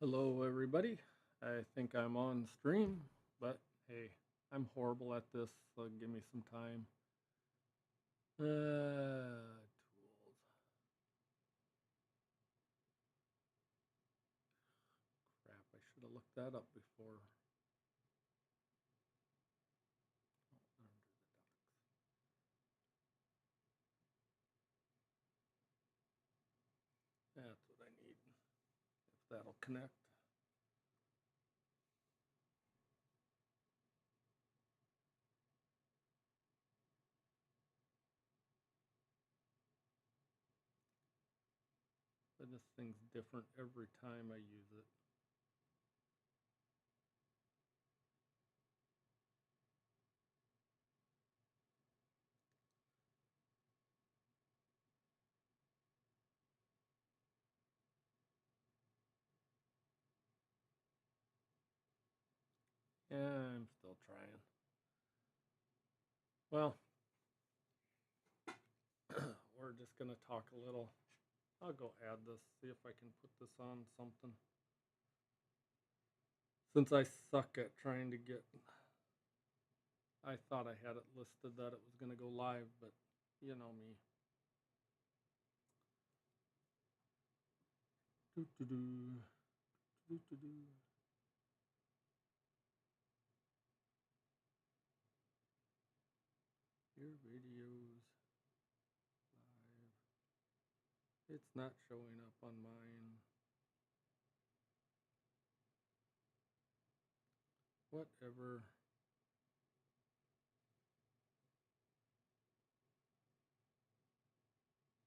Hello, everybody. I think I'm on stream, but hey, I'm horrible at this, so give me some time. Tools. Crap, I should have looked that up before. Oh, under the docs. That's what I need. If that'll connect. But this thing's different every time I use it. Yeah, I'm still trying. Well, we're just going to talk a little. I'll go add this, see if I can put this on something. Since I suck at trying to get, I thought I had it listed that it was going to go live, but you know me. Do do do do do do. Your videos live. It's not showing up on mine. Whatever.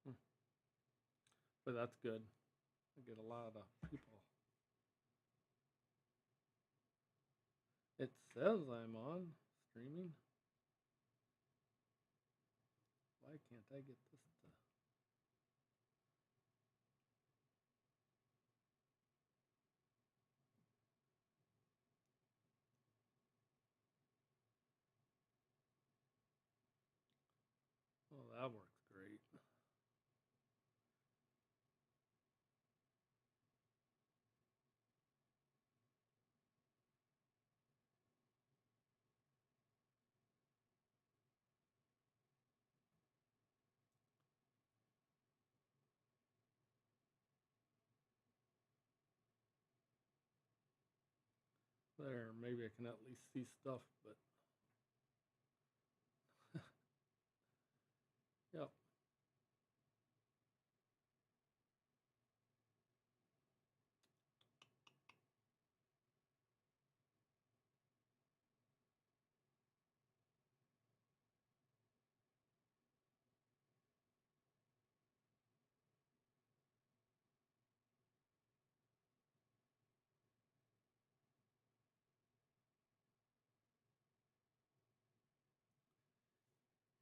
Hmm. But that's good. I get a lot of people. It says I'm on streaming. Why can't I get this to? Oh, that works great. There, maybe I can at least see stuff, but yep.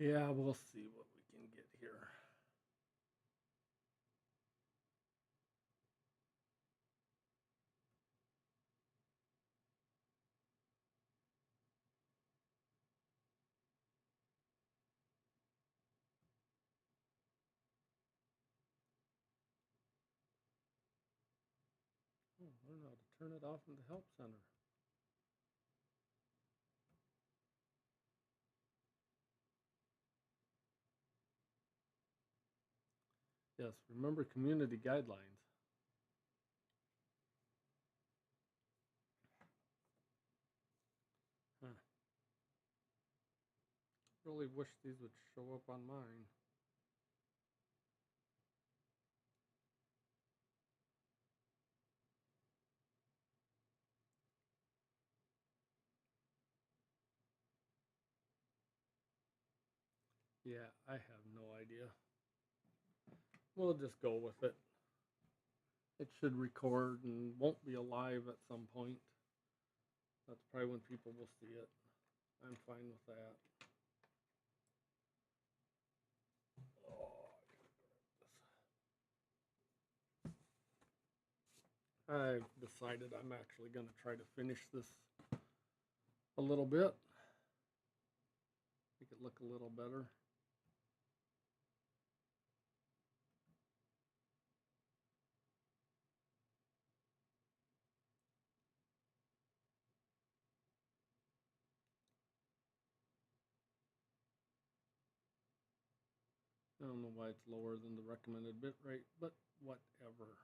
Yeah, we'll see what we can get here. Oh, learn how to turn it off in the help center. Yes, remember community guidelines. Huh. Really wish these would show up on mine. Yeah, I have no idea. We'll just go with it. It should record and won't be alive at some point. That's probably when people will see it. I'm fine with that. Oh, I've decided I'm actually going to try to finish this a little bit. Make it look a little better. I don't know why it's lower than the recommended bit rate, but whatever.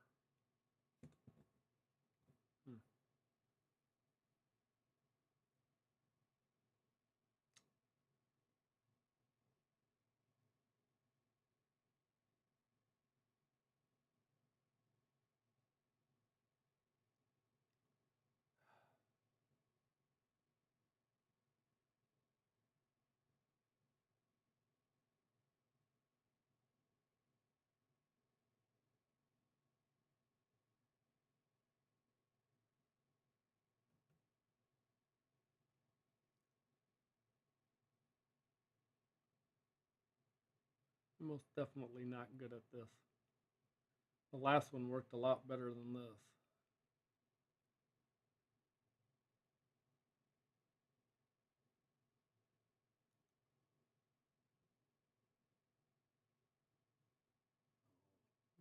I'm most definitely not good at this. The last one worked a lot better than this.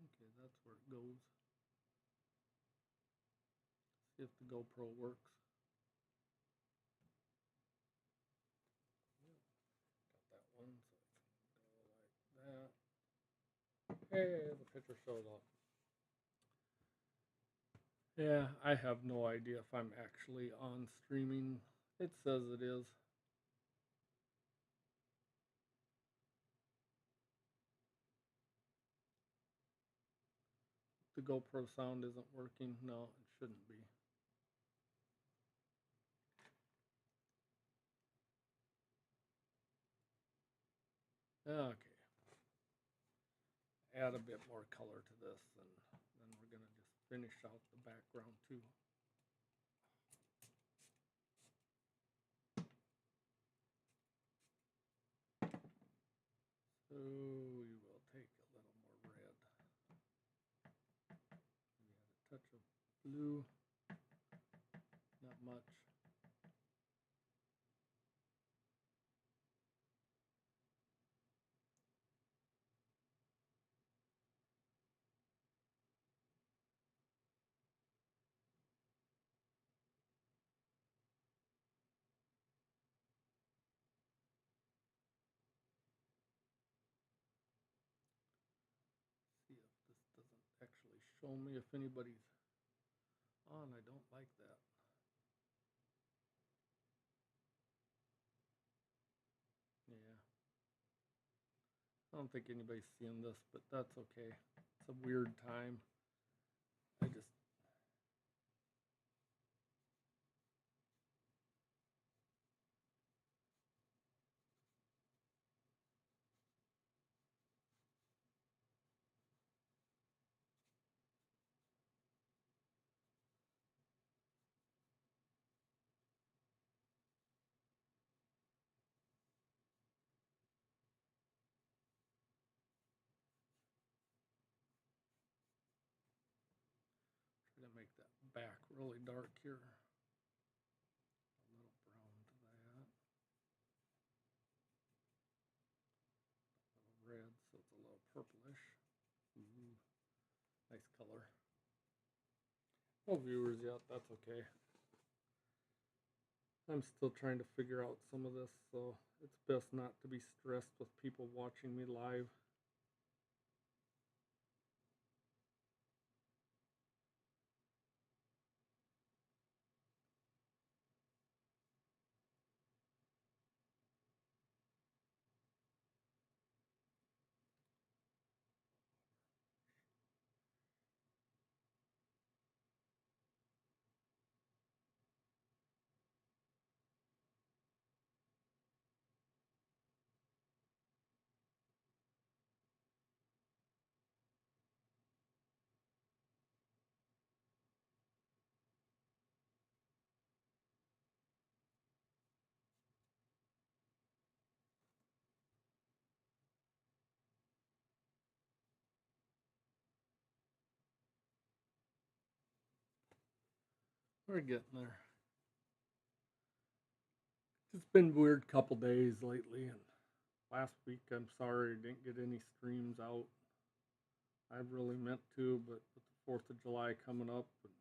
Okay, that's where it goes. See if the GoPro works. Got that one, so go like that. Hey, the picture showed up. Yeah, I have no idea if I'm actually on streaming. It says it is. The GoPro sound isn't working. No, it shouldn't be. Okay. Add a bit more color to this, and then we're going to just finish out the background too. So we will take a little more red. We add a touch of blue, not much. See if this doesn't actually show me if anybody's on. I don't like that. Yeah. I don't think anybody's seeing this, but that's okay. It's a weird time. I just try to make that back really dark here. A little brown to that. A little red, so it's a little purplish. Ooh, nice color. No viewers yet, that's okay. I'm still trying to figure out some of this, so it's best not to be stressed with people watching me live. We're getting there. It's been a weird couple days lately, and last week I'm sorry I didn't get any streams out. I really meant to, but with the 4th of July coming up, and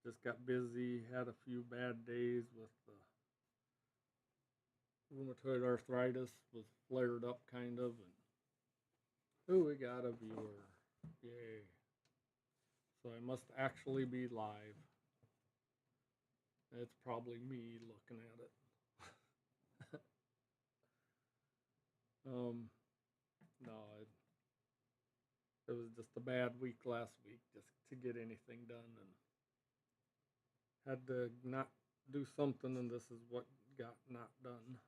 just got busy, had a few bad days with rheumatoid arthritis was flared up kind of, and oh, we got a viewer. Yay. So I must actually be live. It's probably me looking at it. No, it was just a bad week last week just to get anything done, and had to not do something, and this is what got not done.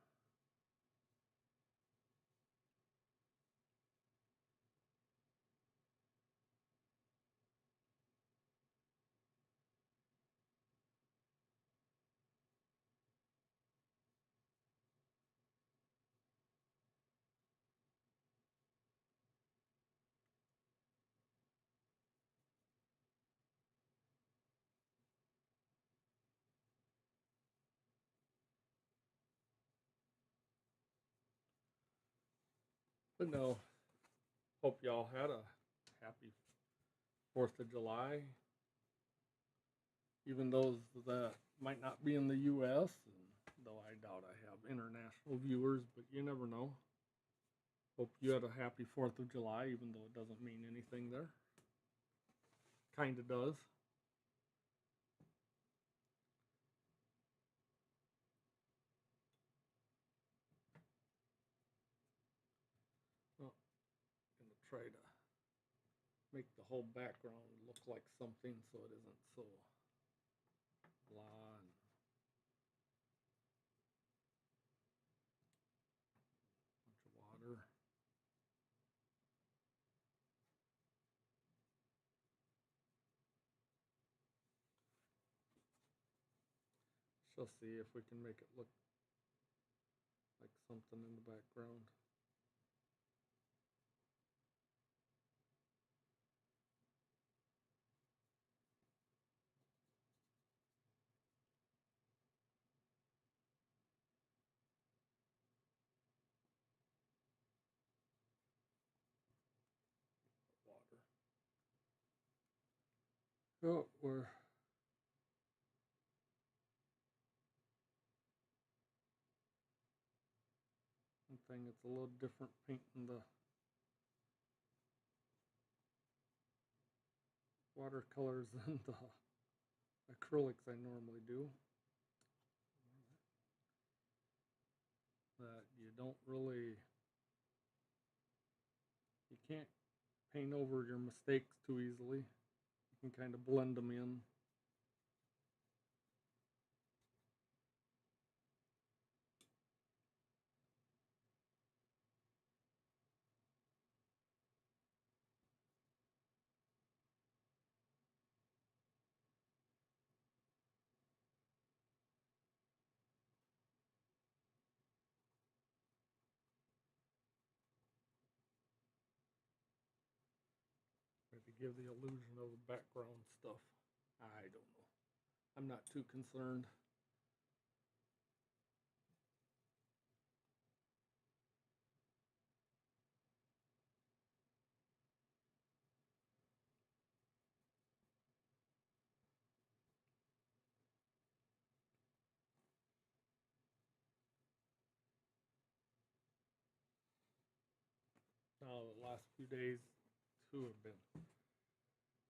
But no, hope y'all had a happy 4th of July. Even those that might not be in the U.S., and though I doubt I have international viewers, but you never know. Hope you had a happy 4th of July, even though it doesn't mean anything there. Kind of does. Well, I'm going to try to make the whole background look like something so it isn't so blah and bunch of water. Shall see if we can make it look like something in the background. Water. Oh, we're one thing. It's a little different painting the watercolors than the acrylics I normally do. That you don't really, you can't paint over your mistakes too easily. You can kind of blend them in. To give the illusion of the background stuff. I don't know. I'm not too concerned. Now the last few days too have been.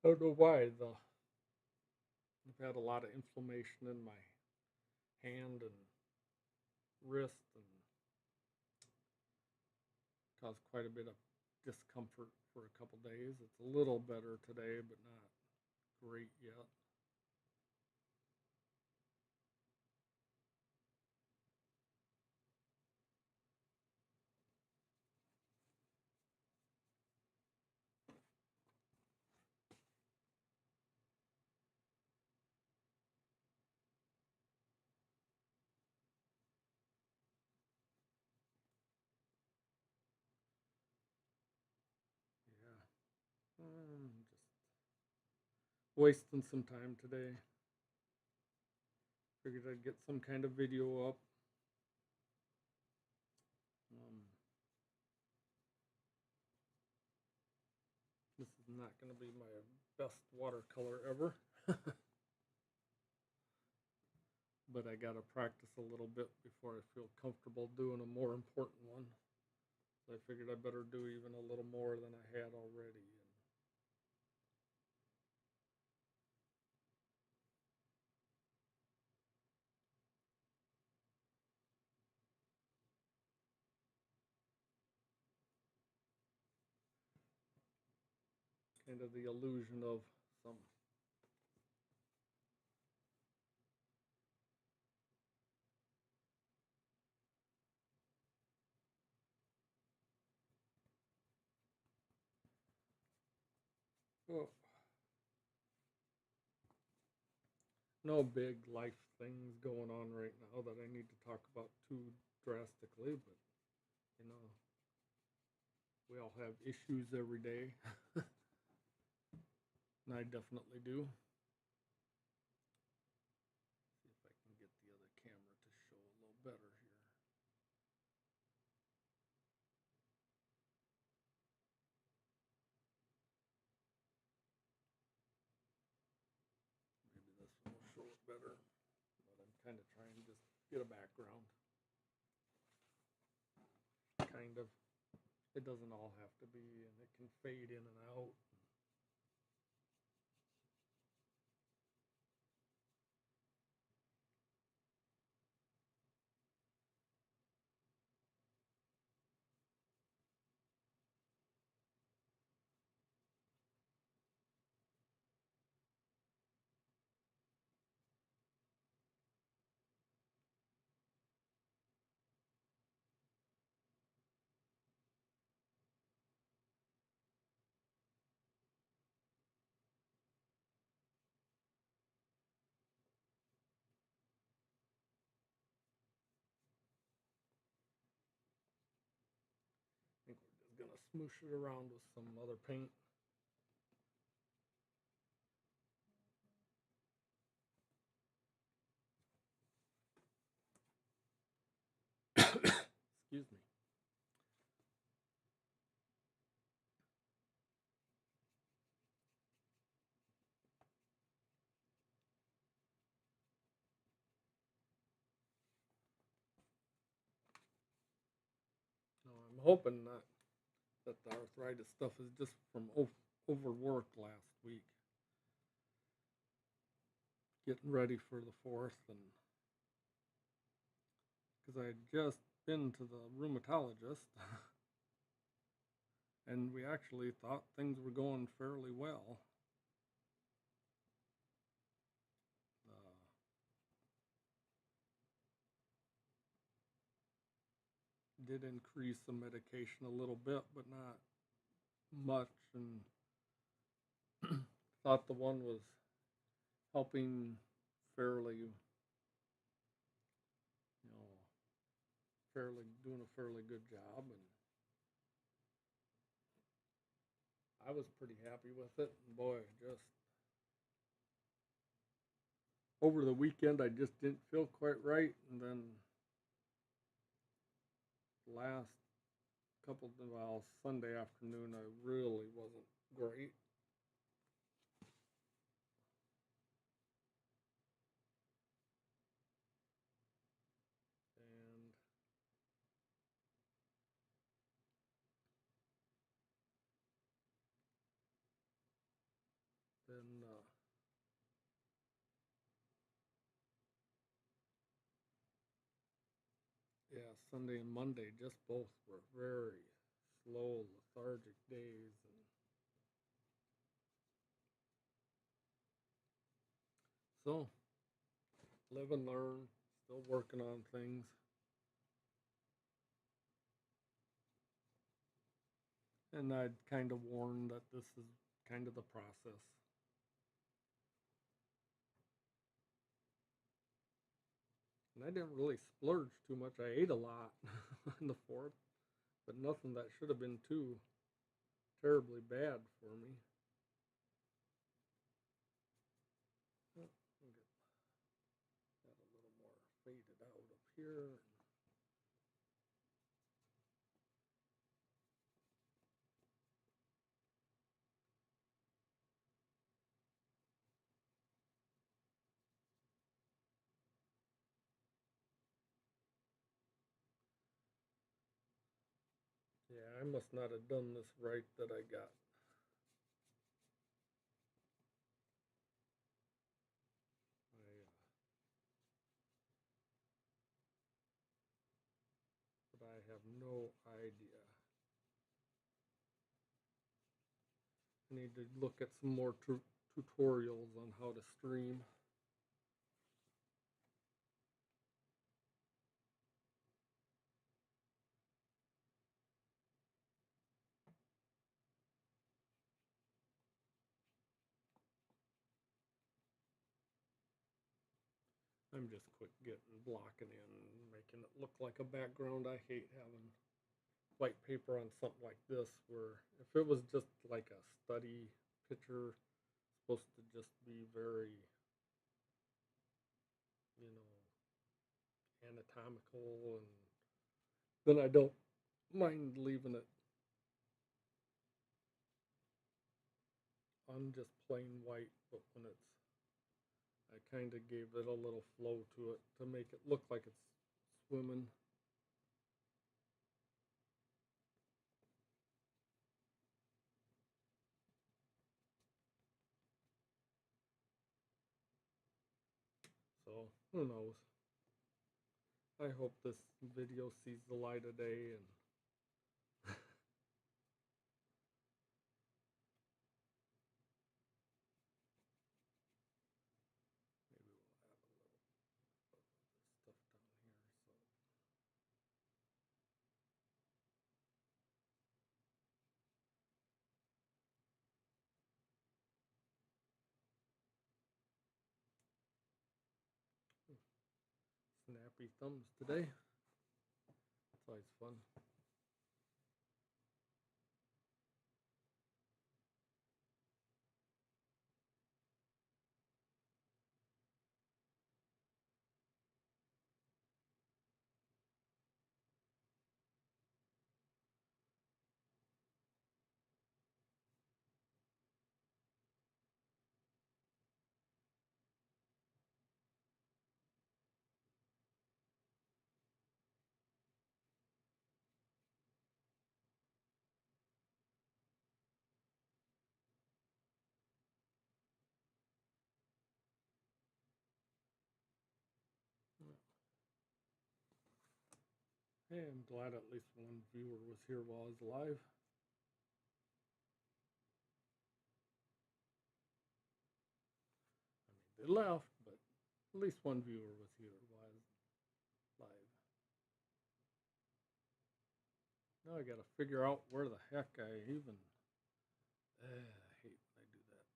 I don't know why I've had a lot of inflammation in my hand and wrist and caused quite a bit of discomfort for a couple days. It's a little better today, but not great yet. Yeah. Just wasting some time today. Figured I'd get some kind of video up. This is not going to be my best watercolor ever. but I gotta practice a little bit before I feel comfortable doing a more important one. So I figured I better do even a little more than I had already. Kind of the illusion of some. Oh, no big life things going on right now that I need to talk about too drastically, but you know, we all have issues every day, and I definitely do. See if I can get the other camera to show a little better here. Maybe this one will show it better, but I'm kind of trying to just get a background. Kind of. It doesn't all have to be, and it can fade in and out. I think we're just gonna smoosh it around with some other paint. Excuse me. No, I'm hoping that the arthritis stuff is just from overwork last week, getting ready for the 4th, and because I had just been to the rheumatologist, and we actually thought things were going fairly well. Uh, did increase the medication a little bit, but not much, and thought the one was helping fairly, fairly doing a fairly good job, and I was pretty happy with it. And boy, just over the weekend, I just didn't feel quite right, and then last Sunday afternoon, I really wasn't great. And then, yeah, Sunday and Monday just both were very slow, lethargic days. And so, live and learn, still working on things. And I'd kind of warned that this is kind of the process. And I didn't really splurge too much. I ate a lot on the 4th, but nothing that should have been too terribly bad for me. Oh, I'll get that a little more faded out up here. I must not have done this right that I got. But I have no idea. I need to look at some more tutorials on how to stream. I'm just quick getting blocking in, making it look like a background. I hate having white paper on something like this, where if it was just like a study picture, supposed to just be very, you know, anatomical, and then I don't mind leaving it on just plain white. But when it's, I kind of gave it a little flow to it to make it look like it's swimming. So who knows? I hope this video sees the light of day, and maybe we'll add a little of this stuff down here. So snappy thumbs today. It's always fun. Hey, I'm glad at least one viewer was here while I was live. I mean, they left, but at least one viewer was here while I was live. Now I gotta figure out where the heck I even. I hate when I do that.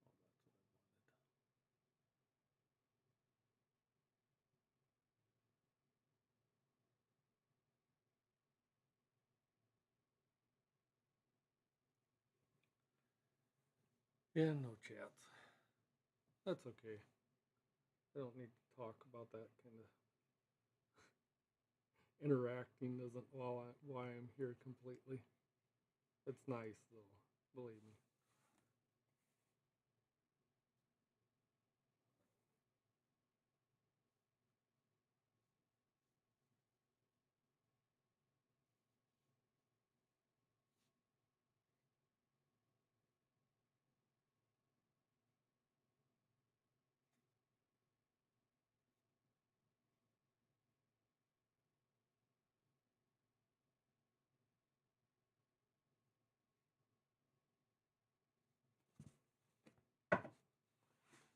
Oh, that's what I wanted. Yeah, no chats. That's okay. I don't need to talk about that kind of interacting. Isn't why I'm here completely. It's nice though, believe me.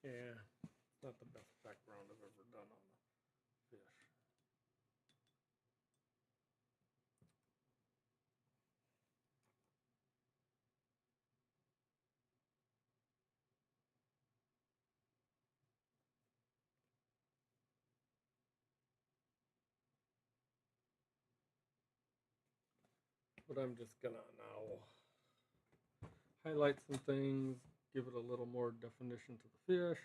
Yeah, it's not the best background I've ever done on a fish. But I'm just gonna now highlight some things, give it a little more definition to the fish.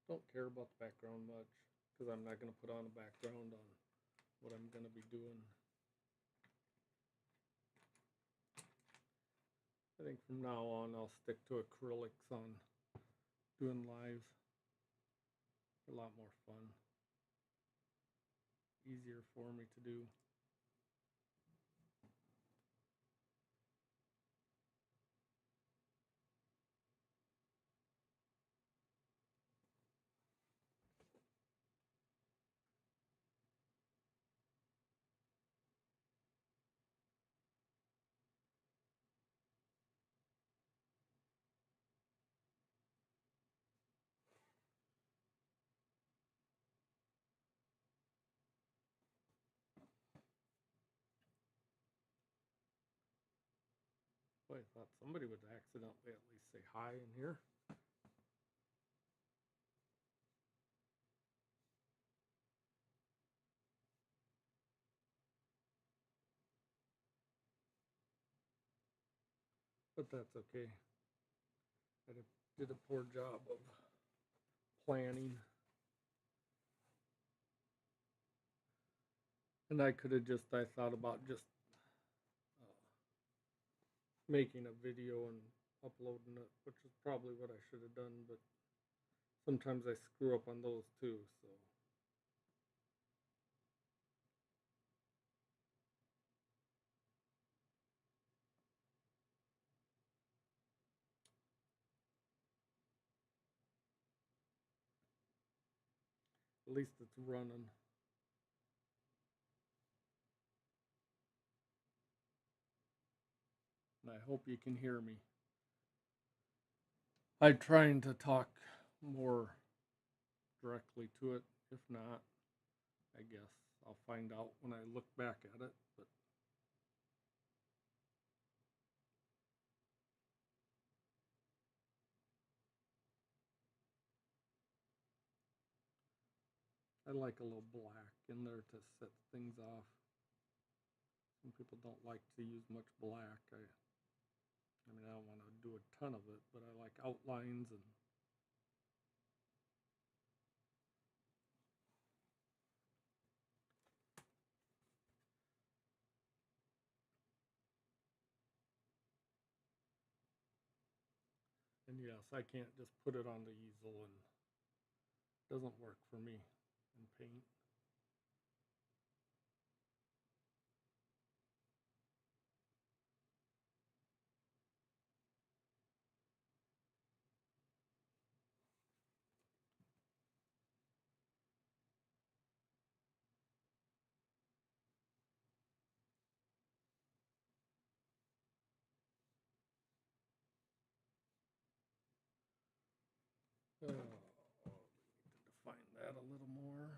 Don't care about the background much. because I'm not going to put on a background on what I'm going to be doing. I think from now on I'll stick to acrylics on doing live. They're a lot more fun. Easier for me to do. Boy, I thought somebody would accidentally at least say hi in here. But that's okay. I did a poor job of planning. And I could have just, I thought about just making a video and uploading it, which is probably what I should have done, but sometimes I screw up on those too, so. At least it's running. And I hope you can hear me. I'm trying to talk more directly to it. If not, I guess I'll find out when I look back at it. But I like a little black in there to set things off. Some people don't like to use much black. I mean, I don't want to do a ton of it, but I like outlines and yes, I can't just put it on the easel, and it doesn't work for me in paint. We need to define that a little more.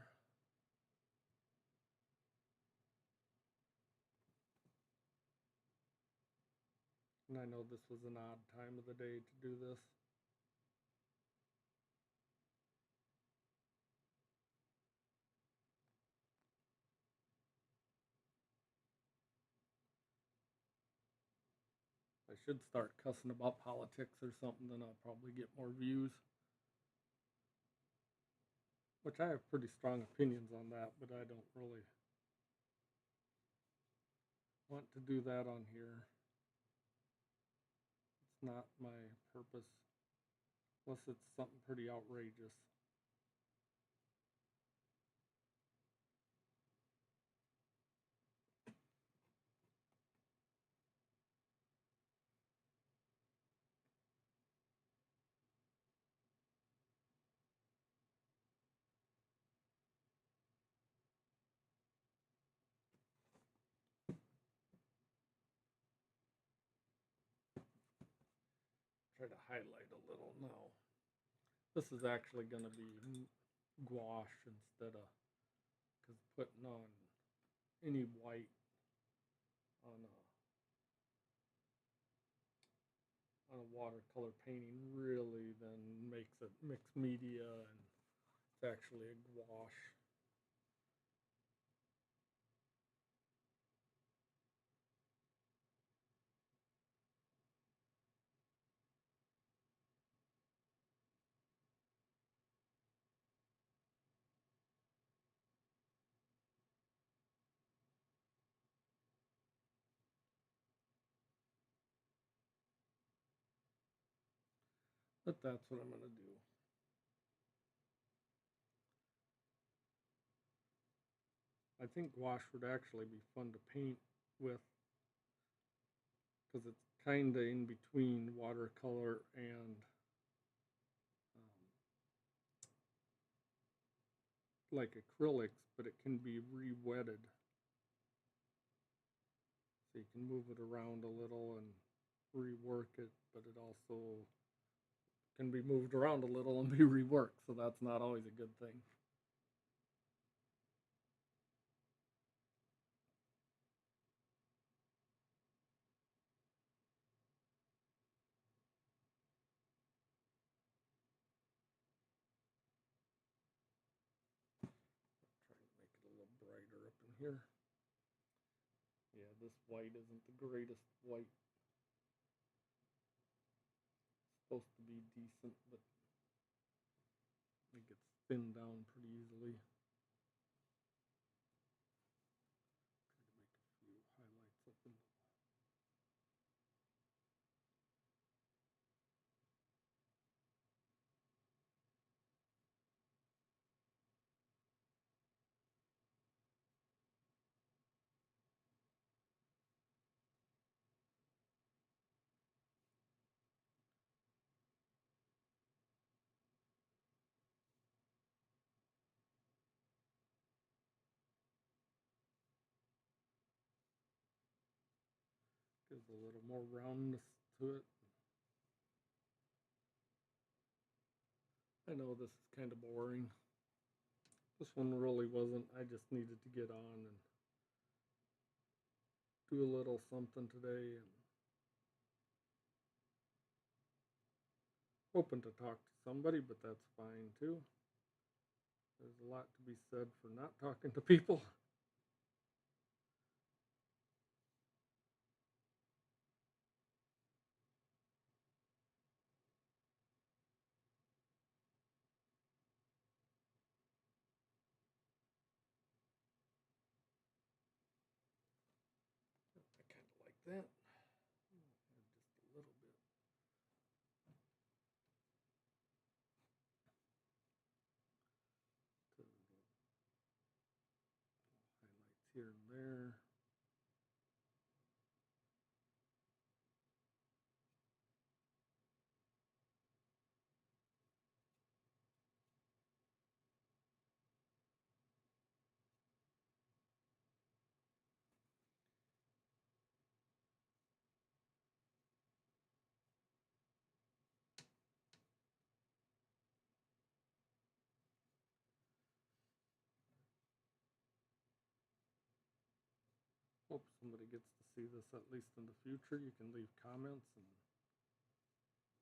And I know this was an odd time of the day to do this. I should start cussing about politics or something, then I'll probably get more views. Which I have pretty strong opinions on that, but I don't really want to do that on here. It's not my purpose, unless it's something pretty outrageous. Try to highlight a little now. This is actually going to be gouache instead of, because putting on any white on a watercolor painting really then makes it mixed media, and it's actually a gouache. But that's what I'm going to do. I think gouache would actually be fun to paint with because it's kind of in between watercolor and like acrylics, but it can be re-wetted. So you can move it around a little and rework it, but it also can be moved around a little and be reworked, so that's not always a good thing. Trying to make it a little brighter up in here. Yeah, this white isn't the greatest white. It's supposed to be decent, but it gets thinned down pretty easily. Try to make a few highlights up in the gives a little more roundness to it. I know this is kind of boring. This one really wasn't. I just needed to get on and do a little something today, and hoping to talk to somebody, but that's fine too. There's a lot to be said for not talking to people. I kind of like that. Just a little bit. To highlights here and there. Hope somebody gets to see this at least in the future. You can leave comments and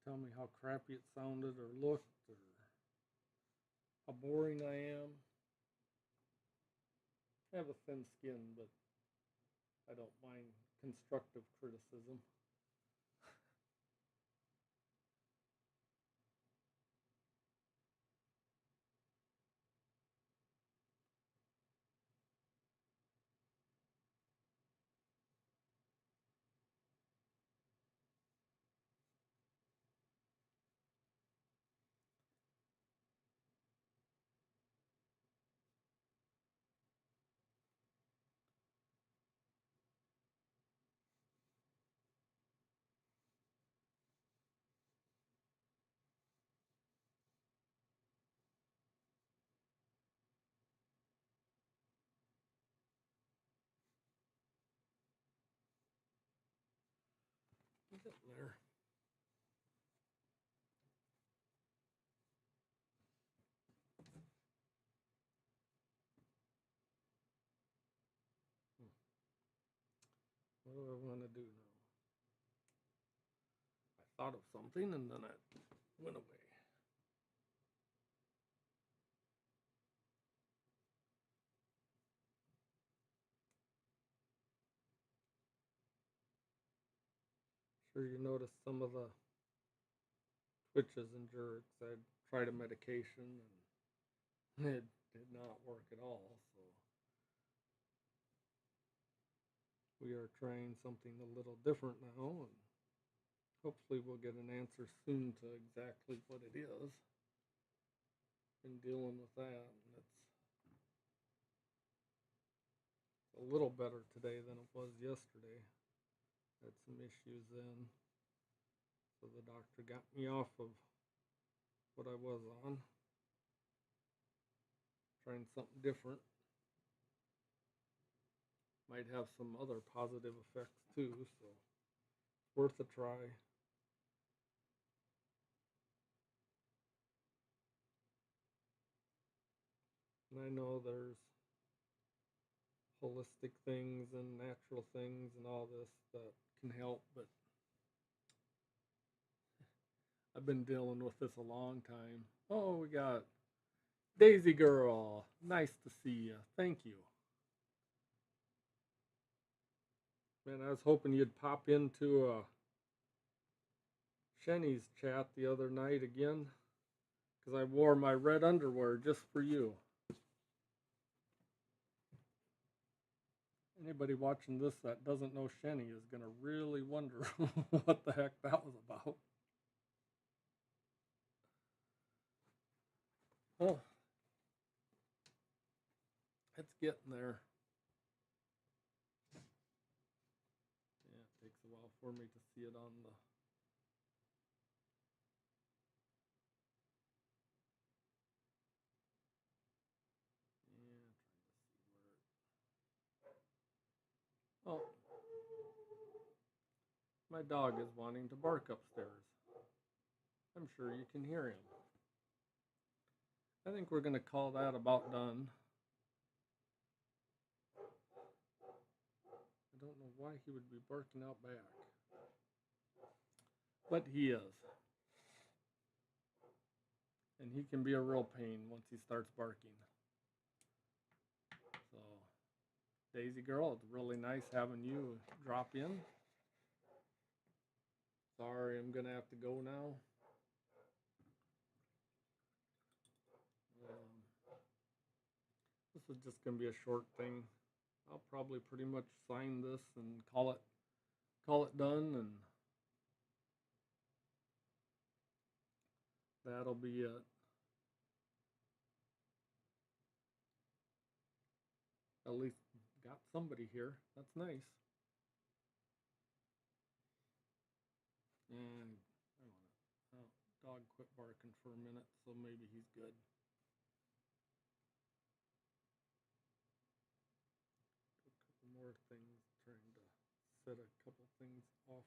tell me how crappy it sounded or looked or how boring I am. I have a thin skin, but I don't mind constructive criticism. Getting there. What do I want to do now? I thought of something and then it went away. Sure, you notice some of the twitches and jerks. I tried a medication and it did not work at all. So we are trying something a little different now, and hopefully we'll get an answer soon to exactly what it is. Been dealing with that, and it's a little better today than it was yesterday. Had some issues then, so the doctor got me off of what I was on, trying something different. Might have some other positive effects too, so it's worth a try. And I know there's holistic things and natural things and all this that can help, but I've been dealing with this a long time. Oh, we got Daisy Girl. Nice to see you. Thank you. Man, I was hoping you'd pop into Shenny's chat the other night again, because I wore my red underwear just for you. Anybody watching this that doesn't know Shenny is going to really wonder what the heck that was about. Oh, it's getting there. Yeah, it takes a while for me to see it on the... Yeah, trying to see where... Oh, my dog is wanting to bark upstairs. I'm sure you can hear him. I think we're going to call that about done. I don't know why he would be barking out back, but he is. And he can be a real pain once he starts barking. So, Daisy Girl, it's really nice having you drop in. Sorry, I'm going to have to go now. This is just going to be a short thing. I'll probably pretty much sign this and call it done, and that'll be it. At least got somebody here. That's nice. And dog quit barking for a minute, so maybe he's good. A couple more things, trying to set a couple things off.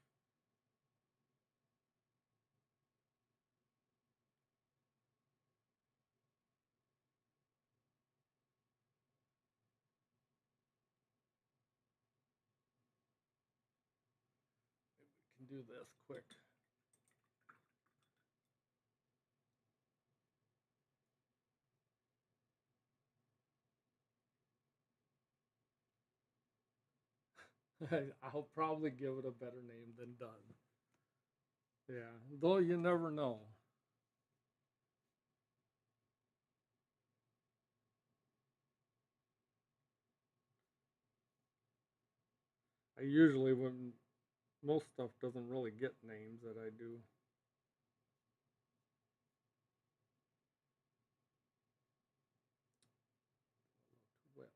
Maybe we can do this quick. I'll probably give it a better name than done. Yeah, though you never know. I usually, when most stuff doesn't really get names that I do. Too wet.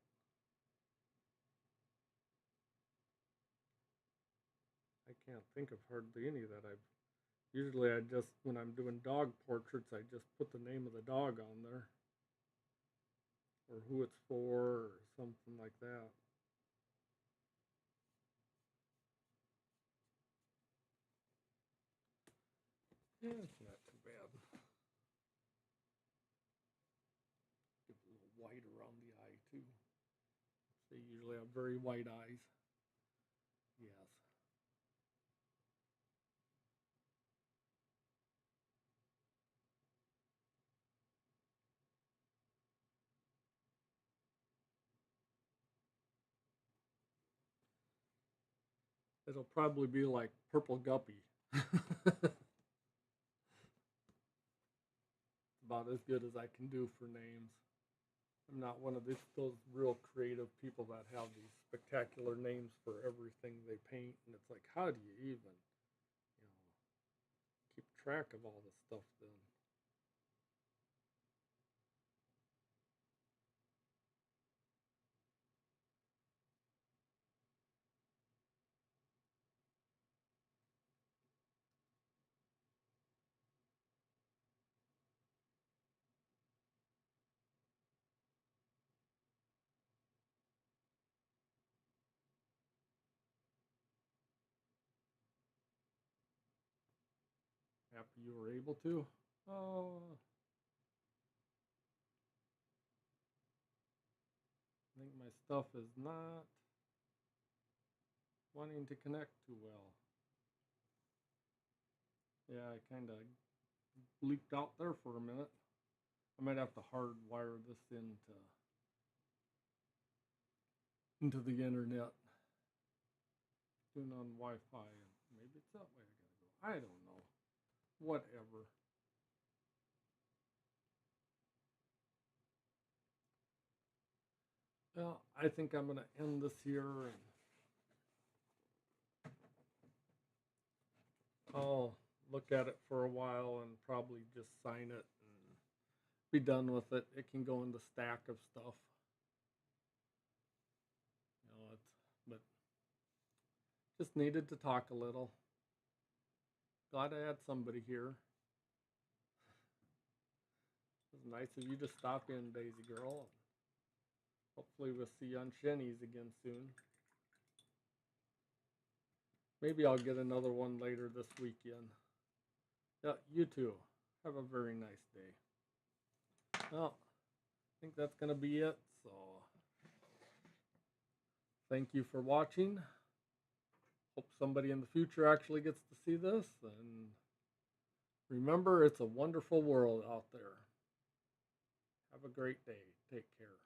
I can't think of hardly any that I've... Usually I just, when I'm doing dog portraits, I just put the name of the dog on there. Or who it's for, or something like that. Yeah, it's not too bad. Give it a little white around the eye too. They usually have very white eyes. Yes. It'll probably be like Purple Guppy. About as good as I can do for names. I'm not one of those real creative people that have these spectacular names for everything they paint, and it's like, how do you even, track of all this stuff then. Happy you were able to. Oh, I think my stuff is not wanting to connect too well. Yeah, I kind of leaked out there for a minute. I might have to hardwire this into the internet. Doing on Wi-Fi, and maybe it's that way I gotta go. I don't know. Whatever. Well, I think I'm gonna end this here, and I'll look at it for a while and probably just sign it and be done with it. It can go in the stack of stuff. But just needed to talk a little. Glad I had somebody here. It was nice of you to stop in, Daisy Girl. Hopefully we'll see you on Shenny's again soon. Maybe I'll get another one later this weekend. Yeah, you too. Have a very nice day. Well, I think that's going to be it. So, thank you for watching. Hope somebody in the future actually gets to see this. And remember, it's a wonderful world out there. Have a great day. Take care.